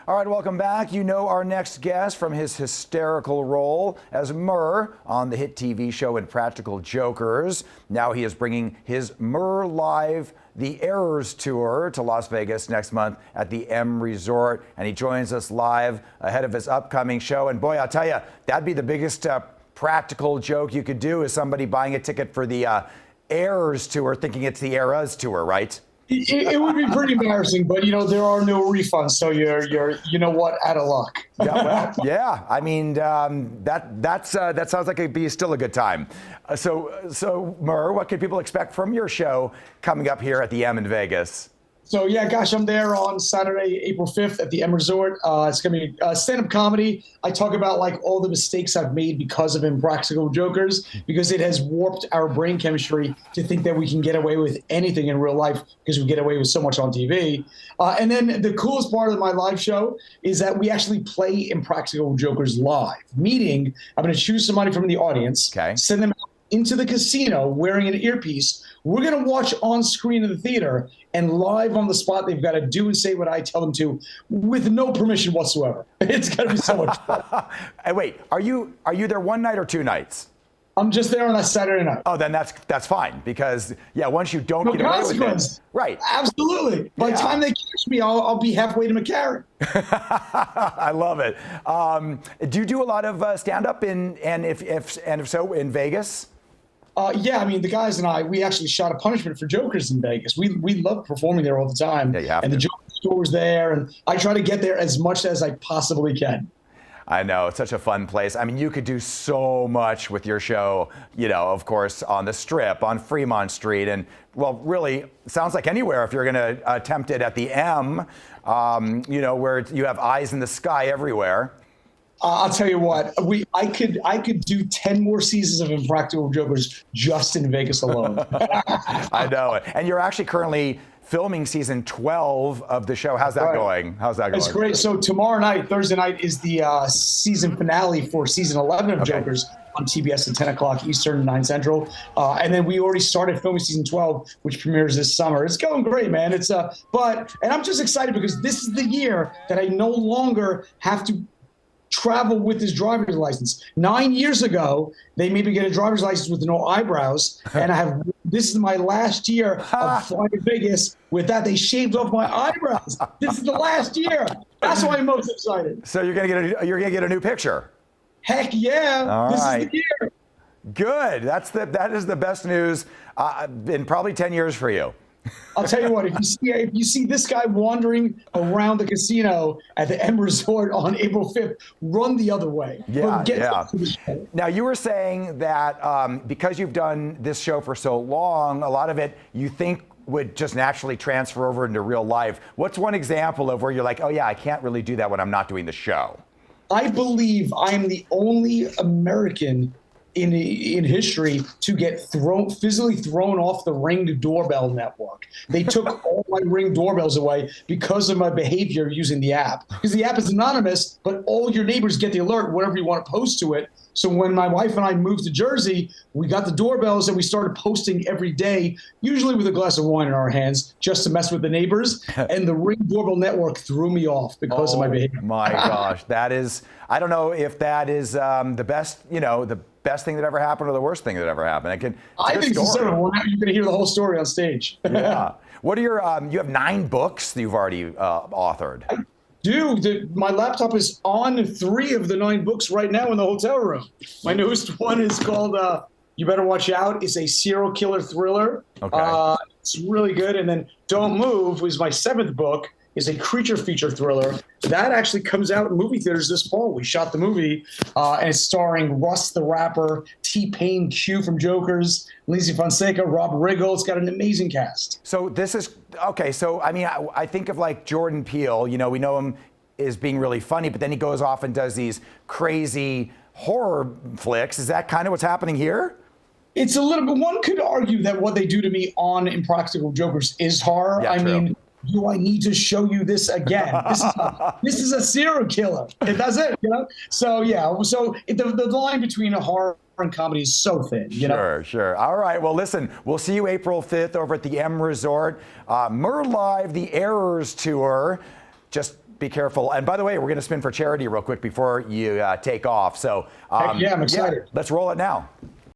All right, welcome back. You know our next guest from his hysterical role as Murr on the hit TV show Impractical Jokers. Now he is bringing his Murr Live The Errors Tour to Las Vegas next month at the M Resort, and he joins us live ahead of his upcoming show. And boy, I'll tell you, that'd be the biggest practical joke you could do, is somebody buying a ticket for the Errors Tour thinking it's the Eras Tour, right? It would be pretty embarrassing, but there are no refunds, so you're out of luck. Yeah, well, yeah. I mean, that sounds like it'd be still a good time. So Murr, what can people expect from your show coming up here at the M in Vegas? So yeah, gosh, I'm there on Saturday, April 5th at the M Resort. It's gonna be stand-up comedy. I talk about like all the mistakes I've made because of Impractical Jokers, because it has warped our brain chemistry to think that we can get away with anything in real life because we get away with so much on TV. And then the coolest part of my live show is that we actually play Impractical Jokers live. Meaning, I'm gonna choose somebody from the audience, send them out into the casino wearing an earpiece. We're going to watch on screen in the theater, and live on the spot, they've got to do and say what I tell them to with no permission whatsoever. It's going to be so much fun. And wait, are you there one night or two nights? I'm just there on that Saturday night. Oh, then that's fine, because yeah, once you don't get away with it, right? Absolutely. By the time they catch me, I'll be halfway to McCarran. I love it. Do you do a lot of stand-up and if so, in Vegas? Yeah, I mean, the guys and I, we actually shot a punishment for Jokers in Vegas. We love performing there all the time. Yeah, you have and to. The Joker store's there, and I try to get there as much as I possibly can. I know, it's such a fun place. I mean, you could do so much with your show, of course, on the Strip, on Fremont Street, and, well, really, sounds like anywhere if you're going to attempt it at the M, where you have eyes in the sky everywhere. I'll tell you what, I could do 10 more seasons of Impractical Jokers just in Vegas alone. I know it. And you're actually currently filming season 12 of the show. How's that going? How's that going? It's great. So tomorrow night, Thursday night, is the season finale for season 11 of Jokers on TBS at 10 o'clock Eastern, 9 Central. And then we already started filming season 12, which premieres this summer. It's going great, man. And I'm just excited because this is the year that I no longer have to travel with his driver's license. 9 years ago, they made me get a driver's license with no eyebrows, and this is my last year of flying to Vegas. With that, they shaved off my eyebrows. This is the last year. That's why I'm most excited. So you're gonna get a new picture. Heck yeah! All this right. is the year. Good. That is the best news in probably 10 years for you. I'll tell you what, if you see this guy wandering around the casino at the M Resort on April 5th, run the other way. Yeah. Now, you were saying that because you've done this show for so long, a lot of it you think would just naturally transfer over into real life. What's one example of where you're like, oh yeah, I can't really do that when I'm not doing the show? I believe I'm the only American in history to get physically thrown off the Ring doorbell network. They took all my Ring doorbells away because of my behavior using the app. Because the app is anonymous, but all your neighbors get the alert whenever you want to post to it. So when my wife and I moved to Jersey, we got the doorbells and we started posting every day, usually with a glass of wine in our hands, just to mess with the neighbors. And the Ring doorbell network threw me off because of my behavior. My gosh, that is, I don't know if that is the best, the best thing that ever happened or the worst thing that ever happened. I think so. Well, now you're going to hear the whole story on stage. Yeah. What are your, you have 9 books that you've already authored. My laptop is on 3 of the 9 books right now in the hotel room. My newest one is called You Better Watch Out. It's a serial killer thriller. Okay. It's really good. And then Don't Move was my 7th book. Is a creature feature thriller. That actually comes out in movie theaters this fall. We shot the movie, and it's starring Russ the Rapper, T-Pain Q from Jokers, Lizzie Fonseca, Rob Riggle. It's got an amazing cast. So this is, okay, so I mean, I think of like Jordan Peele, we know him as being really funny, but then he goes off and does these crazy horror flicks. Is that kind of what's happening here? It's a little bit, one could argue that what they do to me on Impractical Jokers is horror. Yeah, true. Mean, do I need to show you this again? This is a serial killer. That's it, So yeah, the line between a horror and comedy is so thin, Sure. All right. Well, listen, we'll see you April 5th over at the M Resort. Murr Live, The Errors Tour. Just Be careful. And by the way, we're going to spin for charity real quick before you take off. So yeah, I'm excited. let's roll it now.